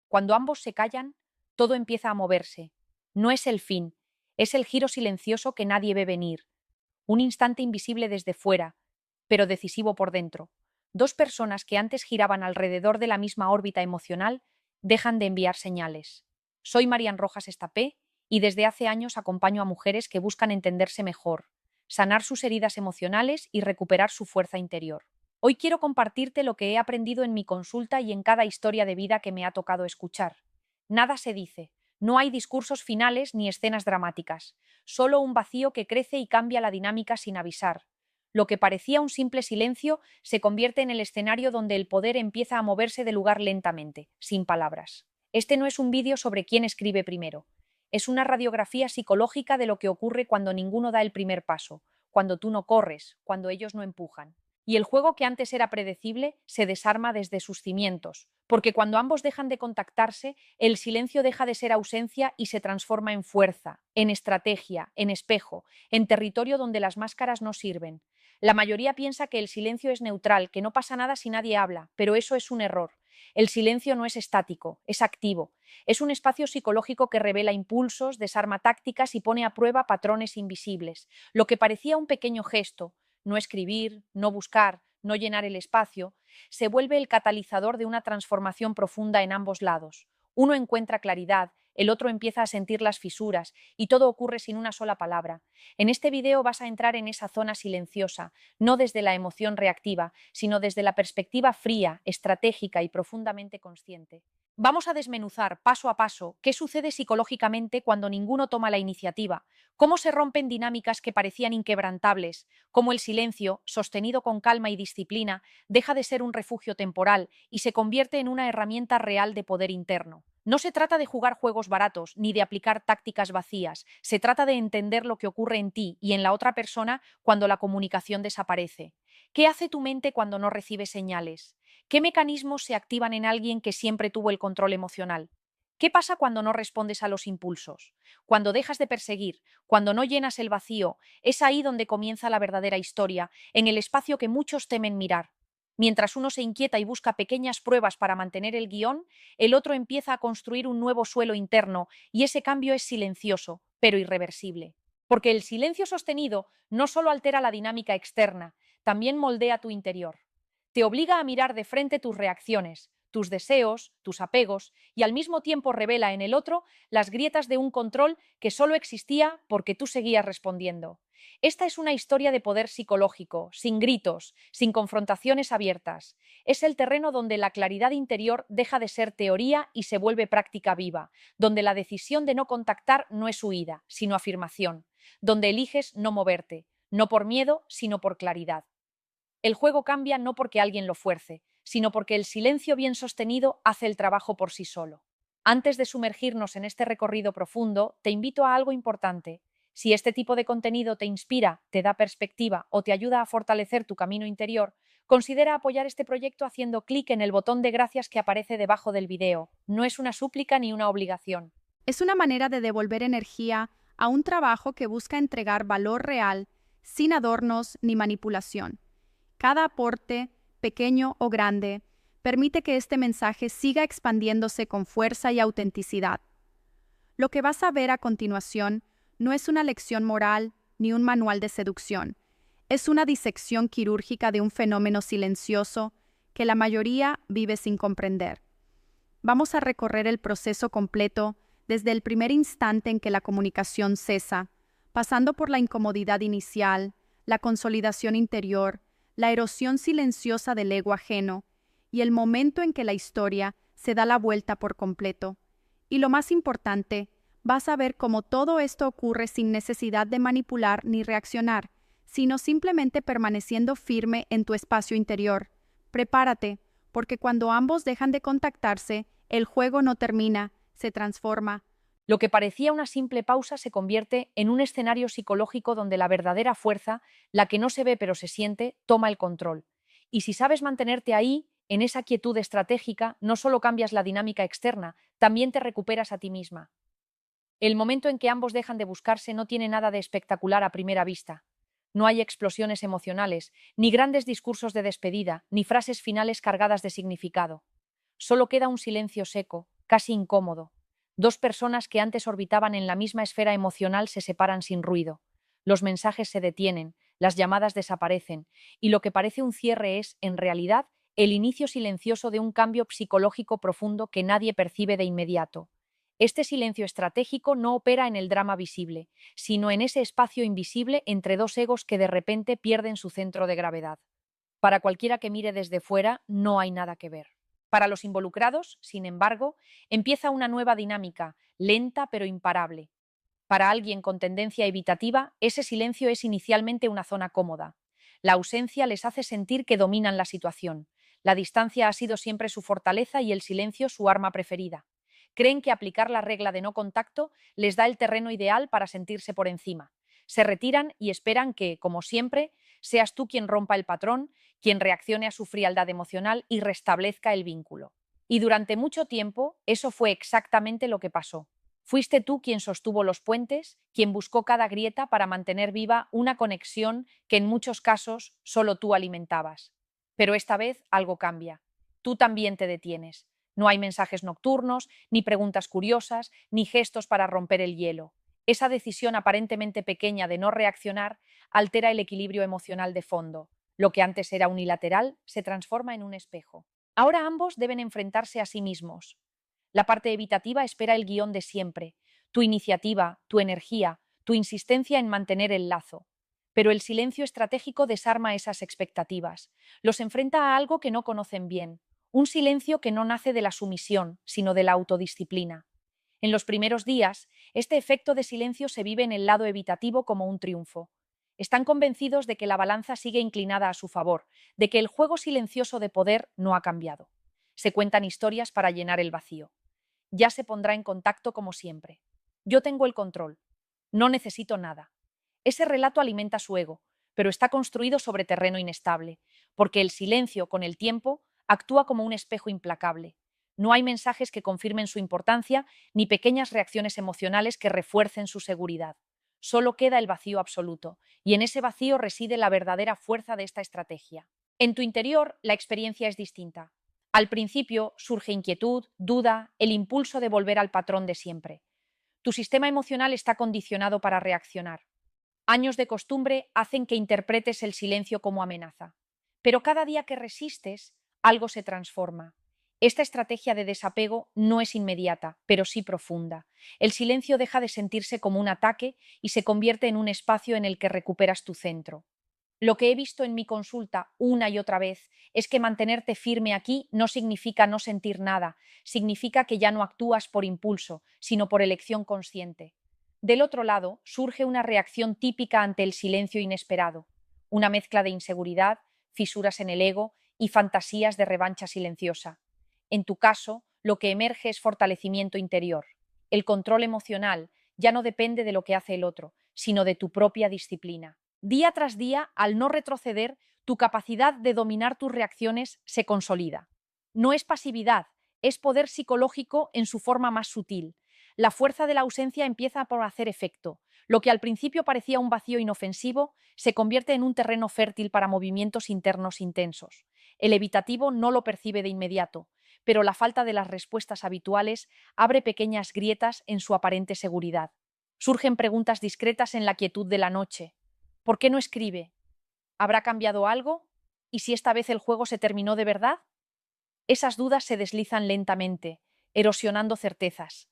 Cuando ambos se callan, todo empieza a moverse. No es el fin, es el giro silencioso que nadie ve venir. Un instante invisible desde fuera, pero decisivo por dentro. Dos personas que antes giraban alrededor de la misma órbita emocional dejan de enviar señales. Soy Marian Rojas Estapé y desde hace años acompaño a mujeres que buscan entenderse mejor, sanar sus heridas emocionales y recuperar su fuerza interior. Hoy quiero compartirte lo que he aprendido en mi consulta y en cada historia de vida que me ha tocado escuchar. Nada se dice, no hay discursos finales ni escenas dramáticas, solo un vacío que crece y cambia la dinámica sin avisar. Lo que parecía un simple silencio se convierte en el escenario donde el poder empieza a moverse de lugar lentamente, sin palabras. Este no es un vídeo sobre quién escribe primero. Es una radiografía psicológica de lo que ocurre cuando ninguno da el primer paso, cuando tú no corres, cuando ellos no empujan. Y el juego que antes era predecible se desarma desde sus cimientos, porque cuando ambos dejan de contactarse, el silencio deja de ser ausencia y se transforma en fuerza, en estrategia, en espejo, en territorio donde las máscaras no sirven. La mayoría piensa que el silencio es neutral, que no pasa nada si nadie habla, pero eso es un error. El silencio no es estático, es activo. Es un espacio psicológico que revela impulsos, desarma tácticas y pone a prueba patrones invisibles. Lo que parecía un pequeño gesto, no escribir, no buscar, no llenar el espacio, se vuelve el catalizador de una transformación profunda en ambos lados. Uno encuentra claridad, el otro empieza a sentir las fisuras y todo ocurre sin una sola palabra. En este video vas a entrar en esa zona silenciosa, no desde la emoción reactiva, sino desde la perspectiva fría, estratégica y profundamente consciente. Vamos a desmenuzar paso a paso qué sucede psicológicamente cuando ninguno toma la iniciativa, cómo se rompen dinámicas que parecían inquebrantables, cómo el silencio, sostenido con calma y disciplina, deja de ser un refugio temporal y se convierte en una herramienta real de poder interno. No se trata de jugar juegos baratos ni de aplicar tácticas vacías, se trata de entender lo que ocurre en ti y en la otra persona cuando la comunicación desaparece. ¿Qué hace tu mente cuando no recibe señales? ¿Qué mecanismos se activan en alguien que siempre tuvo el control emocional? ¿Qué pasa cuando no respondes a los impulsos? Cuando dejas de perseguir, cuando no llenas el vacío, es ahí donde comienza la verdadera historia, en el espacio que muchos temen mirar. Mientras uno se inquieta y busca pequeñas pruebas para mantener el guión, el otro empieza a construir un nuevo suelo interno y ese cambio es silencioso, pero irreversible. Porque el silencio sostenido no solo altera la dinámica externa, también moldea tu interior. Te obliga a mirar de frente tus reacciones, tus deseos, tus apegos y al mismo tiempo revela en el otro las grietas de un control que solo existía porque tú seguías respondiendo. Esta es una historia de poder psicológico, sin gritos, sin confrontaciones abiertas. Es el terreno donde la claridad interior deja de ser teoría y se vuelve práctica viva, donde la decisión de no contactar no es huida, sino afirmación, donde eliges no moverte, no por miedo, sino por claridad. El juego cambia no porque alguien lo fuerce, sino porque el silencio bien sostenido hace el trabajo por sí solo. Antes de sumergirnos en este recorrido profundo, te invito a algo importante. Si este tipo de contenido te inspira, te da perspectiva o te ayuda a fortalecer tu camino interior, considera apoyar este proyecto haciendo clic en el botón de gracias que aparece debajo del video. No es una súplica ni una obligación. Es una manera de devolver energía a un trabajo que busca entregar valor real, sin adornos ni manipulación. Cada aporte, pequeño o grande, permite que este mensaje siga expandiéndose con fuerza y autenticidad. Lo que vas a ver a continuación no es una lección moral ni un manual de seducción. Es una disección quirúrgica de un fenómeno silencioso que la mayoría vive sin comprender. Vamos a recorrer el proceso completo desde el primer instante en que la comunicación cesa, pasando por la incomodidad inicial, la consolidación interior, la erosión silenciosa del ego ajeno y el momento en que la historia se da la vuelta por completo. Y lo más importante, vas a ver cómo todo esto ocurre sin necesidad de manipular ni reaccionar, sino simplemente permaneciendo firme en tu espacio interior. Prepárate, porque cuando ambos dejan de contactarse, el juego no termina, se transforma. Lo que parecía una simple pausa se convierte en un escenario psicológico donde la verdadera fuerza, la que no se ve pero se siente, toma el control. Y si sabes mantenerte ahí, en esa quietud estratégica, no solo cambias la dinámica externa, también te recuperas a ti misma. El momento en que ambos dejan de buscarse no tiene nada de espectacular a primera vista. No hay explosiones emocionales, ni grandes discursos de despedida, ni frases finales cargadas de significado. Solo queda un silencio seco, casi incómodo. Dos personas que antes orbitaban en la misma esfera emocional se separan sin ruido. Los mensajes se detienen, las llamadas desaparecen, y lo que parece un cierre es, en realidad, el inicio silencioso de un cambio psicológico profundo que nadie percibe de inmediato. Este silencio estratégico no opera en el drama visible, sino en ese espacio invisible entre dos egos que de repente pierden su centro de gravedad. Para cualquiera que mire desde fuera, no hay nada que ver. Para los involucrados, sin embargo, empieza una nueva dinámica, lenta pero imparable. Para alguien con tendencia evitativa, ese silencio es inicialmente una zona cómoda. La ausencia les hace sentir que dominan la situación. La distancia ha sido siempre su fortaleza y el silencio su arma preferida. Creen que aplicar la regla de no contacto les da el terreno ideal para sentirse por encima. Se retiran y esperan que, como siempre, seas tú quien rompa el patrón, quien reaccione a su frialdad emocional y restablezca el vínculo. Y durante mucho tiempo, eso fue exactamente lo que pasó. Fuiste tú quien sostuvo los puentes, quien buscó cada grieta para mantener viva una conexión que en muchos casos solo tú alimentabas. Pero esta vez algo cambia. Tú también te detienes. No hay mensajes nocturnos, ni preguntas curiosas, ni gestos para romper el hielo. Esa decisión aparentemente pequeña de no reaccionar altera el equilibrio emocional de fondo. Lo que antes era unilateral se transforma en un espejo. Ahora ambos deben enfrentarse a sí mismos. La parte evitativa espera el guión de siempre, tu iniciativa, tu energía, tu insistencia en mantener el lazo. Pero el silencio estratégico desarma esas expectativas, los enfrenta a algo que no conocen bien, un silencio que no nace de la sumisión, sino de la autodisciplina. En los primeros días, este efecto de silencio se vive en el lado evitativo como un triunfo. Están convencidos de que la balanza sigue inclinada a su favor, de que el juego silencioso de poder no ha cambiado. Se cuentan historias para llenar el vacío. Ya se pondrá en contacto como siempre. Yo tengo el control. No necesito nada. Ese relato alimenta su ego, pero está construido sobre terreno inestable, porque el silencio, con el tiempo, actúa como un espejo implacable. No hay mensajes que confirmen su importancia, ni pequeñas reacciones emocionales que refuercen su seguridad. Solo queda el vacío absoluto, y en ese vacío reside la verdadera fuerza de esta estrategia. En tu interior, la experiencia es distinta. Al principio surge inquietud, duda, el impulso de volver al patrón de siempre. Tu sistema emocional está condicionado para reaccionar. Años de costumbre hacen que interpretes el silencio como amenaza. Pero cada día que resistes, algo se transforma. Esta estrategia de desapego no es inmediata, pero sí profunda. El silencio deja de sentirse como un ataque y se convierte en un espacio en el que recuperas tu centro. Lo que he visto en mi consulta una y otra vez es que mantenerte firme aquí no significa no sentir nada, significa que ya no actúas por impulso, sino por elección consciente. Del otro lado, surge una reacción típica ante el silencio inesperado, una mezcla de inseguridad, fisuras en el ego y fantasías de revancha silenciosa. En tu caso, lo que emerge es fortalecimiento interior. El control emocional ya no depende de lo que hace el otro, sino de tu propia disciplina. Día tras día, al no retroceder, tu capacidad de dominar tus reacciones se consolida. No es pasividad, es poder psicológico en su forma más sutil. La fuerza de la ausencia empieza por hacer efecto. Lo que al principio parecía un vacío inofensivo se convierte en un terreno fértil para movimientos internos intensos. El evitativo no lo percibe de inmediato, pero la falta de las respuestas habituales abre pequeñas grietas en su aparente seguridad. Surgen preguntas discretas en la quietud de la noche. ¿Por qué no escribe? ¿Habrá cambiado algo? ¿Y si esta vez el juego se terminó de verdad? Esas dudas se deslizan lentamente, erosionando certezas.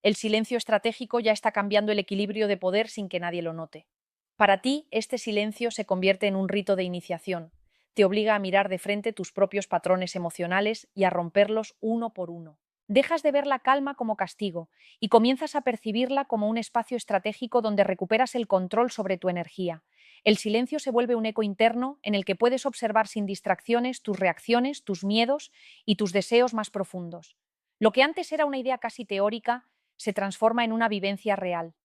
El silencio estratégico ya está cambiando el equilibrio de poder sin que nadie lo note. Para ti, este silencio se convierte en un rito de iniciación. Te obliga a mirar de frente tus propios patrones emocionales y a romperlos uno por uno. Dejas de ver la calma como castigo y comienzas a percibirla como un espacio estratégico donde recuperas el control sobre tu energía. El silencio se vuelve un eco interno en el que puedes observar sin distracciones tus reacciones, tus miedos y tus deseos más profundos. Lo que antes era una idea casi teórica se transforma en una vivencia real.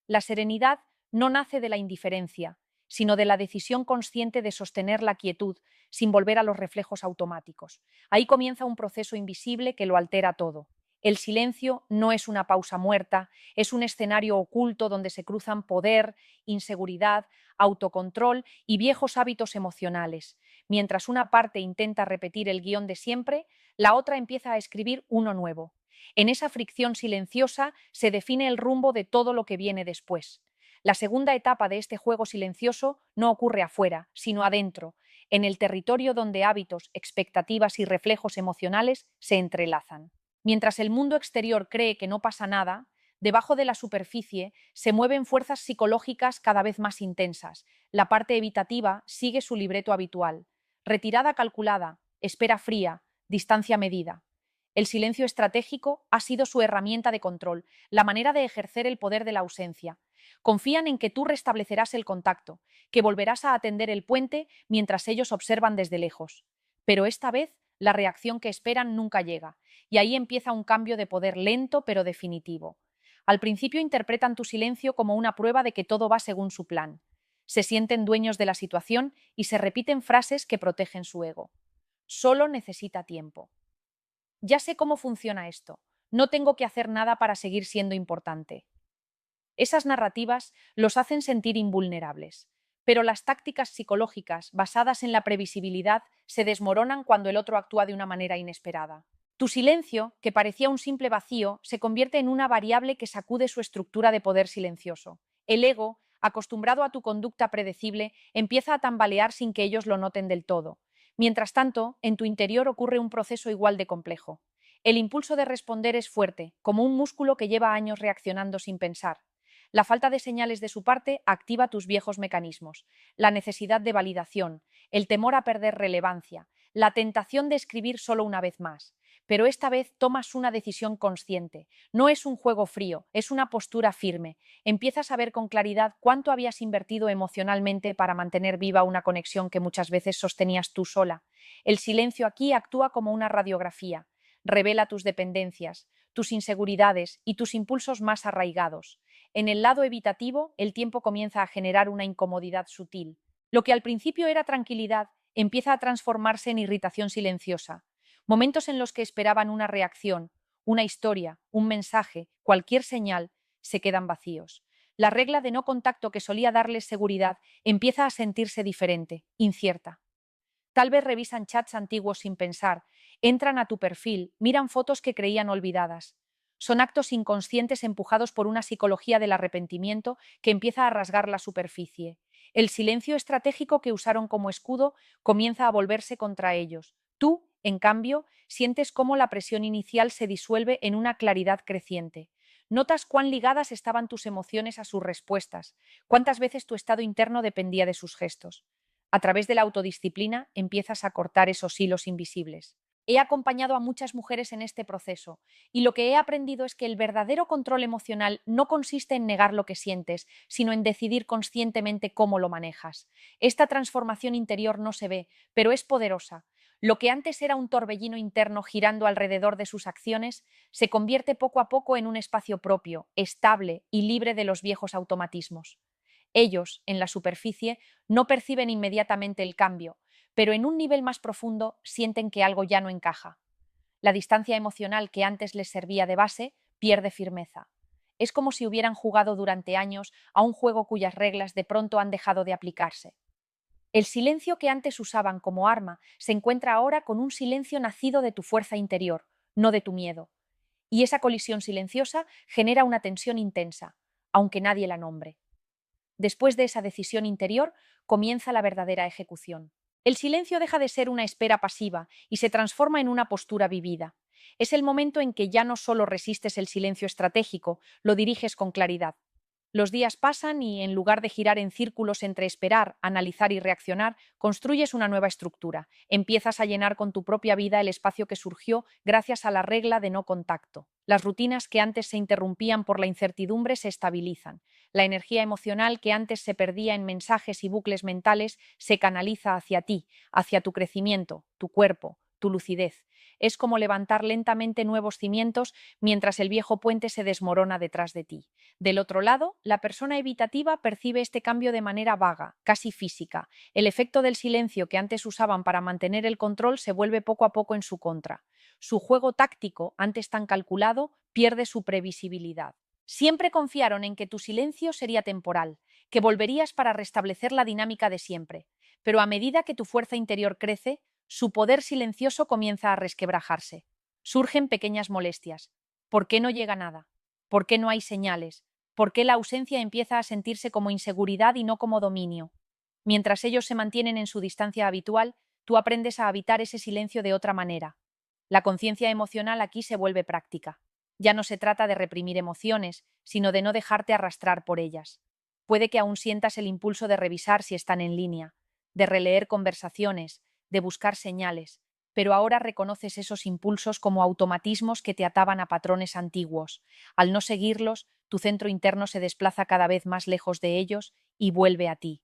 La serenidad no nace de la indiferencia, sino de la decisión consciente de sostener la quietud sin volver a los reflejos automáticos. Ahí comienza un proceso invisible que lo altera todo. El silencio no es una pausa muerta, es un escenario oculto donde se cruzan poder, inseguridad, autocontrol y viejos hábitos emocionales. Mientras una parte intenta repetir el guión de siempre, la otra empieza a escribir uno nuevo. En esa fricción silenciosa se define el rumbo de todo lo que viene después. La segunda etapa de este juego silencioso no ocurre afuera, sino adentro, en el territorio donde hábitos, expectativas y reflejos emocionales se entrelazan. Mientras el mundo exterior cree que no pasa nada, debajo de la superficie se mueven fuerzas psicológicas cada vez más intensas. La parte evitativa sigue su libreto habitual. Retirada calculada, espera fría, distancia medida. El silencio estratégico ha sido su herramienta de control, la manera de ejercer el poder de la ausencia. Confían en que tú restablecerás el contacto, que volverás a atender el puente mientras ellos observan desde lejos. Pero esta vez la reacción que esperan nunca llega, y ahí empieza un cambio de poder lento pero definitivo. Al principio interpretan tu silencio como una prueba de que todo va según su plan. Se sienten dueños de la situación y se repiten frases que protegen su ego. Solo necesita tiempo. Ya sé cómo funciona esto. No tengo que hacer nada para seguir siendo importante. Esas narrativas los hacen sentir invulnerables, pero las tácticas psicológicas basadas en la previsibilidad se desmoronan cuando el otro actúa de una manera inesperada. Tu silencio, que parecía un simple vacío, se convierte en una variable que sacude su estructura de poder silencioso. El ego, acostumbrado a tu conducta predecible, empieza a tambalear sin que ellos lo noten del todo. Mientras tanto, en tu interior ocurre un proceso igual de complejo. El impulso de responder es fuerte, como un músculo que lleva años reaccionando sin pensar. La falta de señales de su parte activa tus viejos mecanismos, la necesidad de validación, el temor a perder relevancia, la tentación de escribir solo una vez más. Pero esta vez tomas una decisión consciente. No es un juego frío, es una postura firme. Empiezas a ver con claridad cuánto habías invertido emocionalmente para mantener viva una conexión que muchas veces sostenías tú sola. El silencio aquí actúa como una radiografía. Revela tus dependencias, tus inseguridades y tus impulsos más arraigados. En el lado evitativo, el tiempo comienza a generar una incomodidad sutil. Lo que al principio era tranquilidad empieza a transformarse en irritación silenciosa. Momentos en los que esperaban una reacción, una historia, un mensaje, cualquier señal, se quedan vacíos. La regla de no contacto que solía darles seguridad empieza a sentirse diferente, incierta. Tal vez revisan chats antiguos sin pensar, entran a tu perfil, miran fotos que creían olvidadas. Son actos inconscientes empujados por una psicología del arrepentimiento que empieza a rasgar la superficie. El silencio estratégico que usaron como escudo comienza a volverse contra ellos. Tú, en cambio, sientes cómo la presión inicial se disuelve en una claridad creciente. Notas cuán ligadas estaban tus emociones a sus respuestas, cuántas veces tu estado interno dependía de sus gestos. A través de la autodisciplina empiezas a cortar esos hilos invisibles. He acompañado a muchas mujeres en este proceso y lo que he aprendido es que el verdadero control emocional no consiste en negar lo que sientes, sino en decidir conscientemente cómo lo manejas. Esta transformación interior no se ve, pero es poderosa. Lo que antes era un torbellino interno girando alrededor de sus acciones se convierte poco a poco en un espacio propio, estable y libre de los viejos automatismos. Ellos, en la superficie, no perciben inmediatamente el cambio, pero en un nivel más profundo sienten que algo ya no encaja. La distancia emocional que antes les servía de base pierde firmeza. Es como si hubieran jugado durante años a un juego cuyas reglas de pronto han dejado de aplicarse. El silencio que antes usaban como arma se encuentra ahora con un silencio nacido de tu fuerza interior, no de tu miedo. Y esa colisión silenciosa genera una tensión intensa, aunque nadie la nombre. Después de esa decisión interior, comienza la verdadera ejecución. El silencio deja de ser una espera pasiva y se transforma en una postura vivida. Es el momento en que ya no solo resistes el silencio estratégico, lo diriges con claridad. Los días pasan y, en lugar de girar en círculos entre esperar, analizar y reaccionar, construyes una nueva estructura. Empiezas a llenar con tu propia vida el espacio que surgió gracias a la regla de no contacto. Las rutinas que antes se interrumpían por la incertidumbre se estabilizan. La energía emocional que antes se perdía en mensajes y bucles mentales se canaliza hacia ti, hacia tu crecimiento, tu cuerpo, tu lucidez. Es como levantar lentamente nuevos cimientos mientras el viejo puente se desmorona detrás de ti. Del otro lado, la persona evitativa percibe este cambio de manera vaga, casi física. El efecto del silencio que antes usaban para mantener el control se vuelve poco a poco en su contra. Su juego táctico, antes tan calculado, pierde su previsibilidad. Siempre confiaron en que tu silencio sería temporal, que volverías para restablecer la dinámica de siempre. Pero a medida que tu fuerza interior crece, su poder silencioso comienza a resquebrajarse. Surgen pequeñas molestias. ¿Por qué no llega nada? ¿Por qué no hay señales? ¿Por qué la ausencia empieza a sentirse como inseguridad y no como dominio? Mientras ellos se mantienen en su distancia habitual, tú aprendes a habitar ese silencio de otra manera. La conciencia emocional aquí se vuelve práctica. Ya no se trata de reprimir emociones, sino de no dejarte arrastrar por ellas. Puede que aún sientas el impulso de revisar si están en línea, de releer conversaciones, de buscar señales, pero ahora reconoces esos impulsos como automatismos que te ataban a patrones antiguos. Al no seguirlos, tu centro interno se desplaza cada vez más lejos de ellos y vuelve a ti.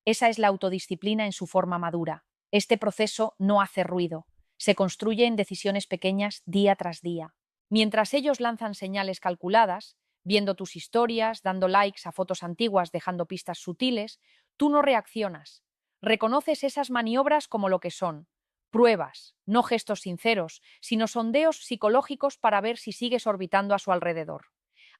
Esa es la autodisciplina en su forma madura. Este proceso no hace ruido, se construye en decisiones pequeñas día tras día. Mientras ellos lanzan señales calculadas, viendo tus historias, dando likes a fotos antiguas, dejando pistas sutiles, tú no reaccionas. Reconoces esas maniobras como lo que son, pruebas, no gestos sinceros, sino sondeos psicológicos para ver si sigues orbitando a su alrededor.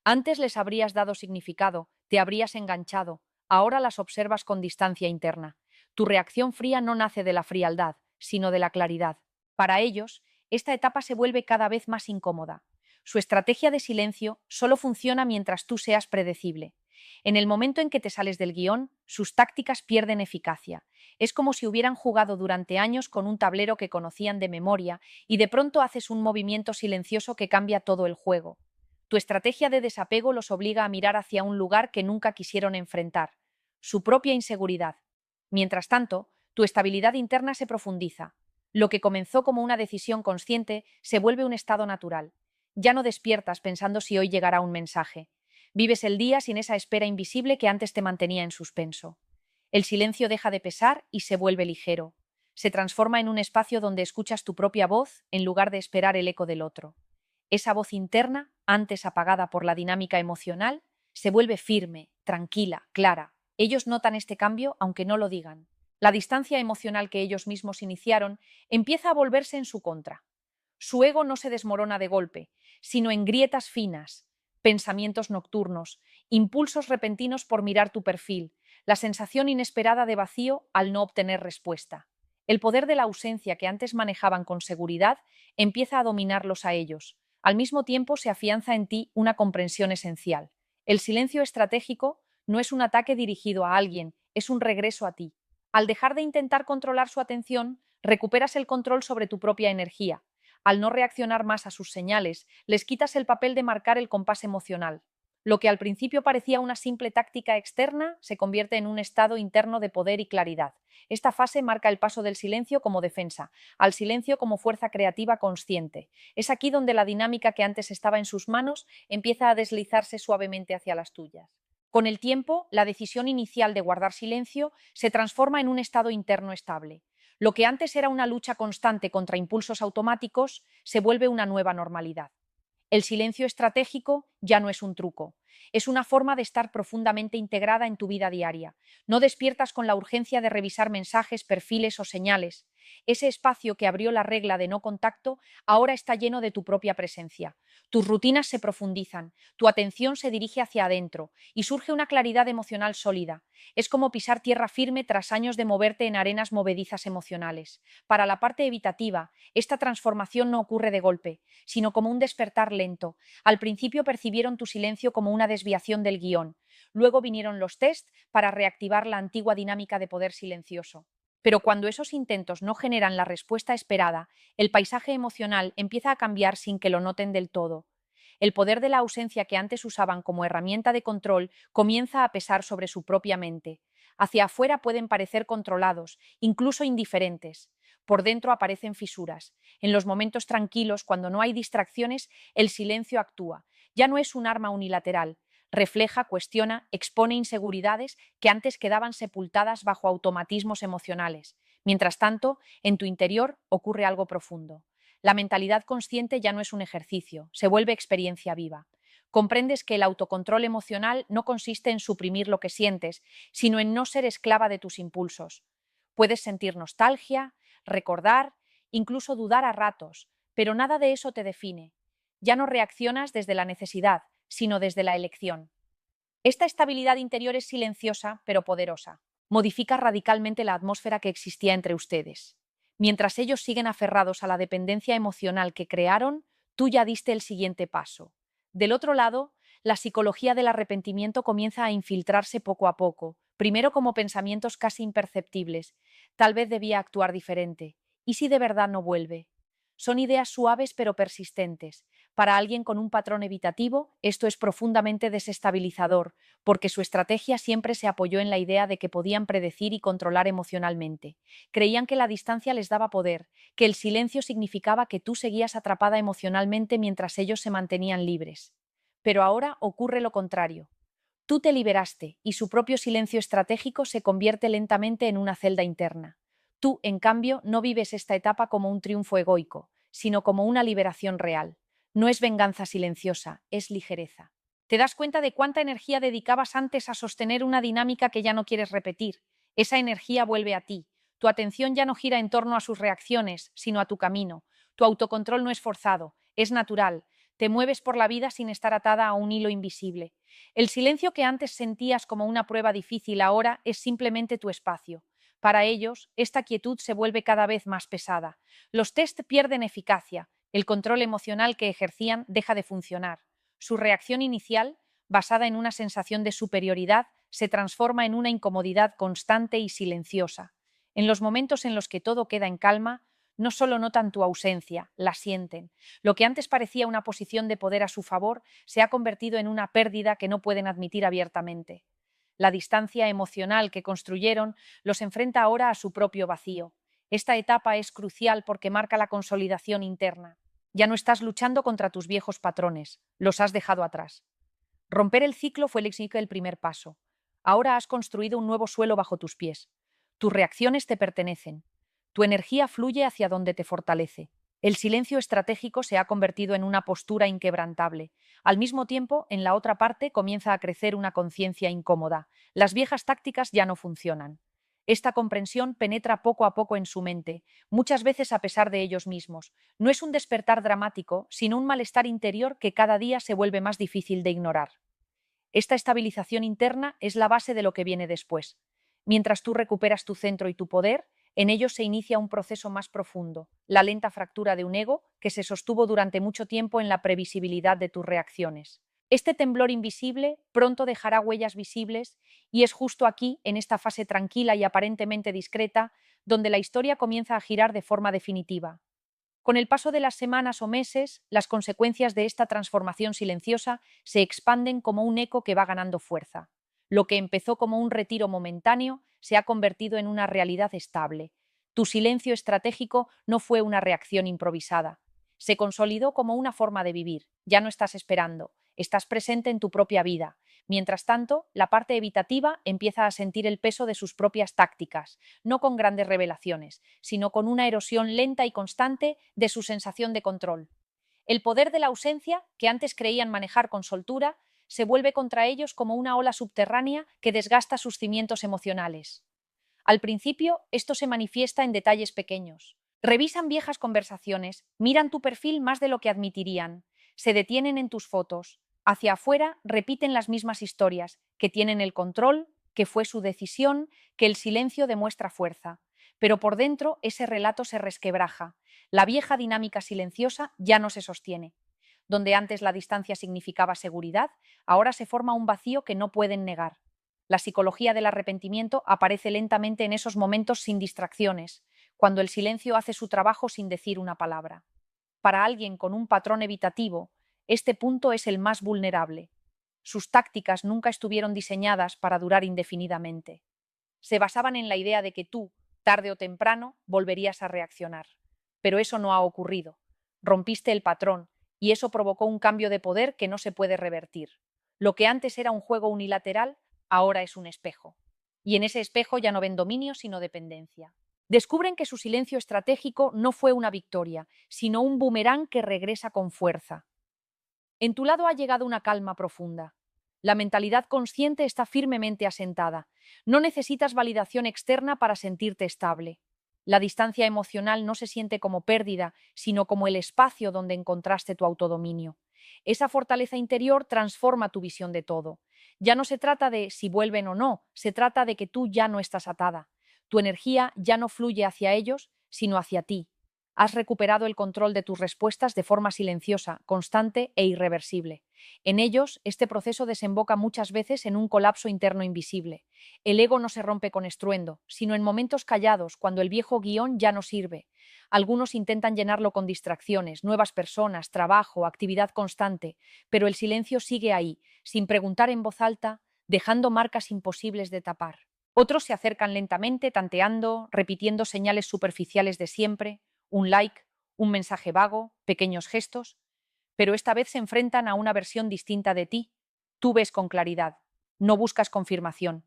Antes les habrías dado significado, te habrías enganchado, ahora las observas con distancia interna. Tu reacción fría no nace de la frialdad, sino de la claridad. Para ellos, esta etapa se vuelve cada vez más incómoda. Su estrategia de silencio solo funciona mientras tú seas predecible. En el momento en que te sales del guión, sus tácticas pierden eficacia. Es como si hubieran jugado durante años con un tablero que conocían de memoria y de pronto haces un movimiento silencioso que cambia todo el juego. Tu estrategia de desapego los obliga a mirar hacia un lugar que nunca quisieron enfrentar, su propia inseguridad. Mientras tanto, tu estabilidad interna se profundiza. Lo que comenzó como una decisión consciente se vuelve un estado natural. Ya no despiertas pensando si hoy llegará un mensaje. Vives el día sin esa espera invisible que antes te mantenía en suspenso. El silencio deja de pesar y se vuelve ligero. Se transforma en un espacio donde escuchas tu propia voz en lugar de esperar el eco del otro. Esa voz interna, antes apagada por la dinámica emocional, se vuelve firme, tranquila, clara. Ellos notan este cambio aunque no lo digan. La distancia emocional que ellos mismos iniciaron empieza a volverse en su contra. Su ego no se desmorona de golpe, sino en grietas finas, pensamientos nocturnos, impulsos repentinos por mirar tu perfil, la sensación inesperada de vacío al no obtener respuesta. El poder de la ausencia que antes manejaban con seguridad empieza a dominarlos a ellos. Al mismo tiempo se afianza en ti una comprensión esencial. El silencio estratégico no es un ataque dirigido a alguien, es un regreso a ti. Al dejar de intentar controlar su atención, recuperas el control sobre tu propia energía. Al no reaccionar más a sus señales, les quitas el papel de marcar el compás emocional. Lo que al principio parecía una simple táctica externa se convierte en un estado interno de poder y claridad. Esta fase marca el paso del silencio como defensa, al silencio como fuerza creativa consciente. Es aquí donde la dinámica que antes estaba en sus manos empieza a deslizarse suavemente hacia las tuyas. Con el tiempo, la decisión inicial de guardar silencio se transforma en un estado interno estable. Lo que antes era una lucha constante contra impulsos automáticos se vuelve una nueva normalidad. El silencio estratégico ya no es un truco, es una forma de estar profundamente integrada en tu vida diaria. No despiertas con la urgencia de revisar mensajes, perfiles o señales. Ese espacio que abrió la regla de no contacto ahora está lleno de tu propia presencia. Tus rutinas se profundizan, tu atención se dirige hacia adentro y surge una claridad emocional sólida. Es como pisar tierra firme tras años de moverte en arenas movedizas emocionales. Para la parte evitativa, esta transformación no ocurre de golpe, sino como un despertar lento. Al principio percibieron tu silencio como una desviación del guión. Luego vinieron los test para reactivar la antigua dinámica de poder silencioso. Pero cuando esos intentos no generan la respuesta esperada, el paisaje emocional empieza a cambiar sin que lo noten del todo. El poder de la ausencia que antes usaban como herramienta de control comienza a pesar sobre su propia mente. Hacia afuera pueden parecer controlados, incluso indiferentes. Por dentro aparecen fisuras. En los momentos tranquilos, cuando no hay distracciones, el silencio actúa. Ya no es un arma unilateral. Refleja, cuestiona, expone inseguridades que antes quedaban sepultadas bajo automatismos emocionales. Mientras tanto, en tu interior ocurre algo profundo. La mentalidad consciente ya no es un ejercicio, se vuelve experiencia viva. Comprendes que el autocontrol emocional no consiste en suprimir lo que sientes, sino en no ser esclava de tus impulsos. Puedes sentir nostalgia, recordar, incluso dudar a ratos, pero nada de eso te define. Ya no reaccionas desde la necesidad, sino desde la elección. Esta estabilidad interior es silenciosa, pero poderosa. Modifica radicalmente la atmósfera que existía entre ustedes. Mientras ellos siguen aferrados a la dependencia emocional que crearon, tú ya diste el siguiente paso. Del otro lado, la psicología del arrepentimiento comienza a infiltrarse poco a poco, primero como pensamientos casi imperceptibles. Tal vez debía actuar diferente. ¿Y si de verdad no vuelve? Son ideas suaves pero persistentes. Para alguien con un patrón evitativo, esto es profundamente desestabilizador, porque su estrategia siempre se apoyó en la idea de que podían predecir y controlar emocionalmente. Creían que la distancia les daba poder, que el silencio significaba que tú seguías atrapada emocionalmente mientras ellos se mantenían libres. Pero ahora ocurre lo contrario. Tú te liberaste y su propio silencio estratégico se convierte lentamente en una celda interna. Tú, en cambio, no vives esta etapa como un triunfo egoico, sino como una liberación real. No es venganza silenciosa, es ligereza. Te das cuenta de cuánta energía dedicabas antes a sostener una dinámica que ya no quieres repetir. Esa energía vuelve a ti. Tu atención ya no gira en torno a sus reacciones, sino a tu camino. Tu autocontrol no es forzado, es natural. Te mueves por la vida sin estar atada a un hilo invisible. El silencio que antes sentías como una prueba difícil ahora es simplemente tu espacio. Para ellos, esta quietud se vuelve cada vez más pesada. Los test pierden eficacia, el control emocional que ejercían deja de funcionar. Su reacción inicial, basada en una sensación de superioridad, se transforma en una incomodidad constante y silenciosa. En los momentos en los que todo queda en calma, no solo notan tu ausencia, la sienten. Lo que antes parecía una posición de poder a su favor se ha convertido en una pérdida que no pueden admitir abiertamente. La distancia emocional que construyeron los enfrenta ahora a su propio vacío. Esta etapa es crucial porque marca la consolidación interna. Ya no estás luchando contra tus viejos patrones, los has dejado atrás. Romper el ciclo fue el primer paso. Ahora has construido un nuevo suelo bajo tus pies. Tus reacciones te pertenecen. Tu energía fluye hacia donde te fortalece. El silencio estratégico se ha convertido en una postura inquebrantable. Al mismo tiempo, en la otra parte comienza a crecer una conciencia incómoda. Las viejas tácticas ya no funcionan. Esta comprensión penetra poco a poco en su mente, muchas veces a pesar de ellos mismos. No es un despertar dramático, sino un malestar interior que cada día se vuelve más difícil de ignorar. Esta estabilización interna es la base de lo que viene después. Mientras tú recuperas tu centro y tu poder, en ellos se inicia un proceso más profundo, la lenta fractura de un ego que se sostuvo durante mucho tiempo en la previsibilidad de tus reacciones. Este temblor invisible pronto dejará huellas visibles y es justo aquí, en esta fase tranquila y aparentemente discreta, donde la historia comienza a girar de forma definitiva. Con el paso de las semanas o meses, las consecuencias de esta transformación silenciosa se expanden como un eco que va ganando fuerza. Lo que empezó como un retiro momentáneo se ha convertido en una realidad estable. Tu silencio estratégico no fue una reacción improvisada. Se consolidó como una forma de vivir. Ya no estás esperando, estás presente en tu propia vida. Mientras tanto, la parte evitativa empieza a sentir el peso de sus propias tácticas, no con grandes revelaciones, sino con una erosión lenta y constante de su sensación de control. El poder de la ausencia, que antes creían manejar con soltura, se vuelve contra ellos como una ola subterránea que desgasta sus cimientos emocionales. Al principio, esto se manifiesta en detalles pequeños. Revisan viejas conversaciones, miran tu perfil más de lo que admitirían, se detienen en tus fotos. Hacia afuera repiten las mismas historias, que tienen el control, que fue su decisión, que el silencio demuestra fuerza. Pero por dentro ese relato se resquebraja. La vieja dinámica silenciosa ya no se sostiene. Donde antes la distancia significaba seguridad, ahora se forma un vacío que no pueden negar. La psicología del arrepentimiento aparece lentamente en esos momentos sin distracciones, cuando el silencio hace su trabajo sin decir una palabra. Para alguien con un patrón evitativo, este punto es el más vulnerable. Sus tácticas nunca estuvieron diseñadas para durar indefinidamente. Se basaban en la idea de que tú, tarde o temprano, volverías a reaccionar. Pero eso no ha ocurrido. Rompiste el patrón y eso provocó un cambio de poder que no se puede revertir. Lo que antes era un juego unilateral, ahora es un espejo. Y en ese espejo ya no ven dominio, sino dependencia. Descubren que su silencio estratégico no fue una victoria, sino un boomerang que regresa con fuerza. En tu lado ha llegado una calma profunda. La mentalidad consciente está firmemente asentada. No necesitas validación externa para sentirte estable. La distancia emocional no se siente como pérdida, sino como el espacio donde encontraste tu autodominio. Esa fortaleza interior transforma tu visión de todo. Ya no se trata de si vuelven o no, se trata de que tú ya no estás atada. Tu energía ya no fluye hacia ellos, sino hacia ti. Has recuperado el control de tus respuestas de forma silenciosa, constante e irreversible. En ellos, este proceso desemboca muchas veces en un colapso interno invisible. El ego no se rompe con estruendo, sino en momentos callados, cuando el viejo guión ya no sirve. Algunos intentan llenarlo con distracciones, nuevas personas, trabajo, actividad constante, pero el silencio sigue ahí, sin preguntar en voz alta, dejando marcas imposibles de tapar. Otros se acercan lentamente, tanteando, repitiendo señales superficiales de siempre, un like, un mensaje vago, pequeños gestos, pero esta vez se enfrentan a una versión distinta de ti. Tú ves con claridad, no buscas confirmación.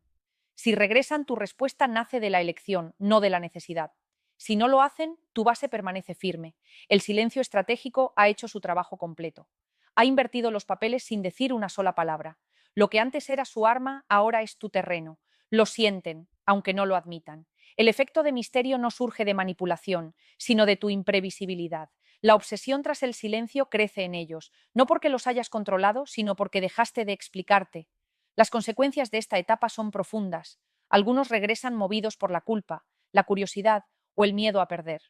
Si regresan, tu respuesta nace de la elección, no de la necesidad. Si no lo hacen, tu base permanece firme. El silencio estratégico ha hecho su trabajo completo. Ha invertido los papeles sin decir una sola palabra. Lo que antes era su arma, ahora es tu terreno. Lo sienten, aunque no lo admitan. El efecto de misterio no surge de manipulación, sino de tu imprevisibilidad. La obsesión tras el silencio crece en ellos, no porque los hayas controlado, sino porque dejaste de explicarte. Las consecuencias de esta etapa son profundas. Algunos regresan movidos por la culpa, la curiosidad o el miedo a perder.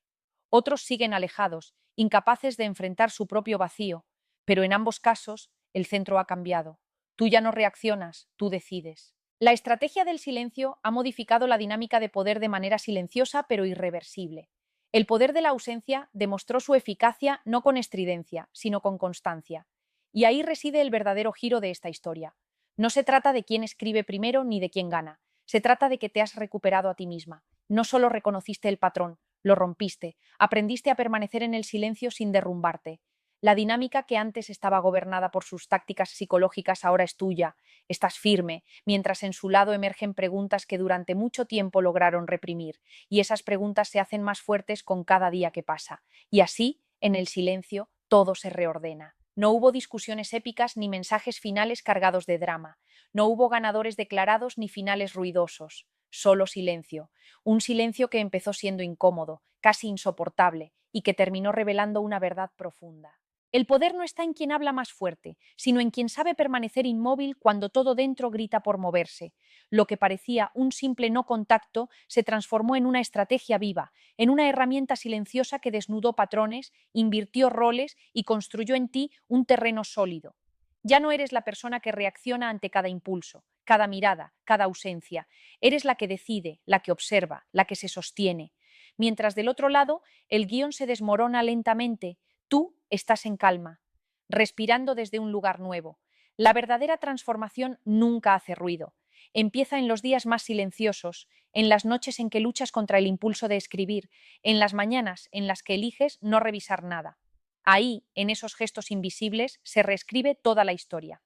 Otros siguen alejados, incapaces de enfrentar su propio vacío, pero en ambos casos el centro ha cambiado. Tú ya no reaccionas, tú decides. La estrategia del silencio ha modificado la dinámica de poder de manera silenciosa pero irreversible. El poder de la ausencia demostró su eficacia no con estridencia, sino con constancia. Y ahí reside el verdadero giro de esta historia. No se trata de quién escribe primero ni de quién gana. Se trata de que te has recuperado a ti misma. No solo reconociste el patrón, lo rompiste, aprendiste a permanecer en el silencio sin derrumbarte. La dinámica que antes estaba gobernada por sus tácticas psicológicas ahora es tuya. Estás firme, mientras en su lado emergen preguntas que durante mucho tiempo lograron reprimir, y esas preguntas se hacen más fuertes con cada día que pasa. Y así, en el silencio, todo se reordena. No hubo discusiones épicas ni mensajes finales cargados de drama. No hubo ganadores declarados ni finales ruidosos. Solo silencio. Un silencio que empezó siendo incómodo, casi insoportable, y que terminó revelando una verdad profunda. El poder no está en quien habla más fuerte, sino en quien sabe permanecer inmóvil cuando todo dentro grita por moverse. Lo que parecía un simple no contacto se transformó en una estrategia viva, en una herramienta silenciosa que desnudó patrones, invirtió roles y construyó en ti un terreno sólido. Ya no eres la persona que reacciona ante cada impulso, cada mirada, cada ausencia. Eres la que decide, la que observa, la que se sostiene. Mientras del otro lado, el guión se desmorona lentamente. Tú estás en calma, respirando desde un lugar nuevo. La verdadera transformación nunca hace ruido. Empieza en los días más silenciosos, en las noches en que luchas contra el impulso de escribir, en las mañanas en las que eliges no revisar nada. Ahí, en esos gestos invisibles, se reescribe toda la historia.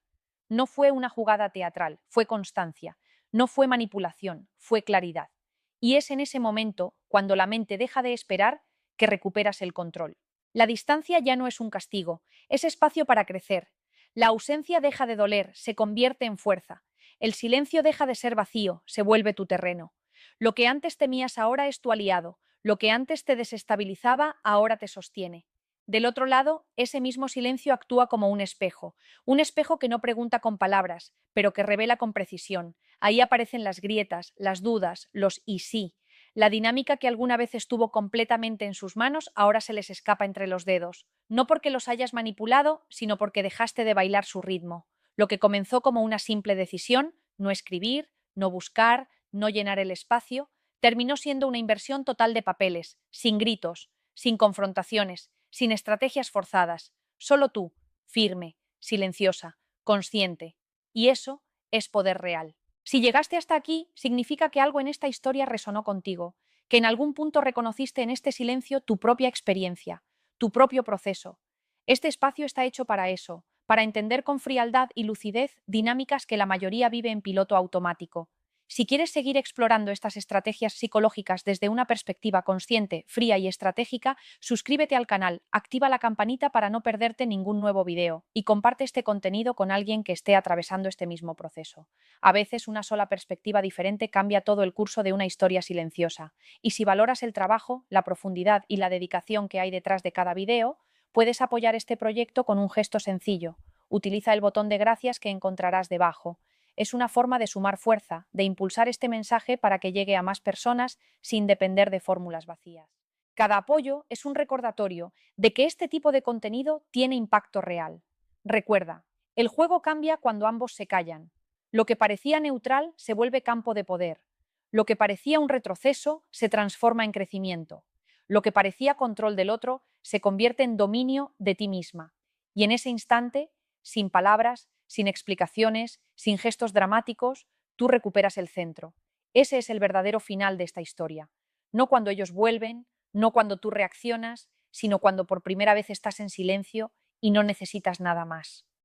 No fue una jugada teatral, fue constancia. No fue manipulación, fue claridad. Y es en ese momento, cuando la mente deja de esperar, que recuperas el control. La distancia ya no es un castigo, es espacio para crecer. La ausencia deja de doler, se convierte en fuerza. El silencio deja de ser vacío, se vuelve tu terreno. Lo que antes temías ahora es tu aliado. Lo que antes te desestabilizaba ahora te sostiene. Del otro lado, ese mismo silencio actúa como un espejo que no pregunta con palabras, pero que revela con precisión. Ahí aparecen las grietas, las dudas, los y sí. La dinámica que alguna vez estuvo completamente en sus manos ahora se les escapa entre los dedos, no porque los hayas manipulado, sino porque dejaste de bailar su ritmo. Lo que comenzó como una simple decisión, no escribir, no buscar, no llenar el espacio, terminó siendo una inversión total de papeles, sin gritos, sin confrontaciones, sin estrategias forzadas. Solo tú, firme, silenciosa, consciente. Y eso es poder real. Si llegaste hasta aquí, significa que algo en esta historia resonó contigo, que en algún punto reconociste en este silencio tu propia experiencia, tu propio proceso. Este espacio está hecho para eso, para entender con frialdad y lucidez dinámicas que la mayoría vive en piloto automático. Si quieres seguir explorando estas estrategias psicológicas desde una perspectiva consciente, fría y estratégica, suscríbete al canal, activa la campanita para no perderte ningún nuevo video y comparte este contenido con alguien que esté atravesando este mismo proceso. A veces una sola perspectiva diferente cambia todo el curso de una historia silenciosa. Y si valoras el trabajo, la profundidad y la dedicación que hay detrás de cada video, puedes apoyar este proyecto con un gesto sencillo. Utiliza el botón de gracias que encontrarás debajo. Es una forma de sumar fuerza, de impulsar este mensaje para que llegue a más personas sin depender de fórmulas vacías. Cada apoyo es un recordatorio de que este tipo de contenido tiene impacto real. Recuerda, el juego cambia cuando ambos se callan. Lo que parecía neutral se vuelve campo de poder. Lo que parecía un retroceso se transforma en crecimiento. Lo que parecía control del otro se convierte en dominio de ti misma. Y en ese instante, sin palabras, sin explicaciones, sin gestos dramáticos, tú recuperas el centro. Ese es el verdadero final de esta historia. No cuando ellos vuelven, no cuando tú reaccionas, sino cuando por primera vez estás en silencio y no necesitas nada más.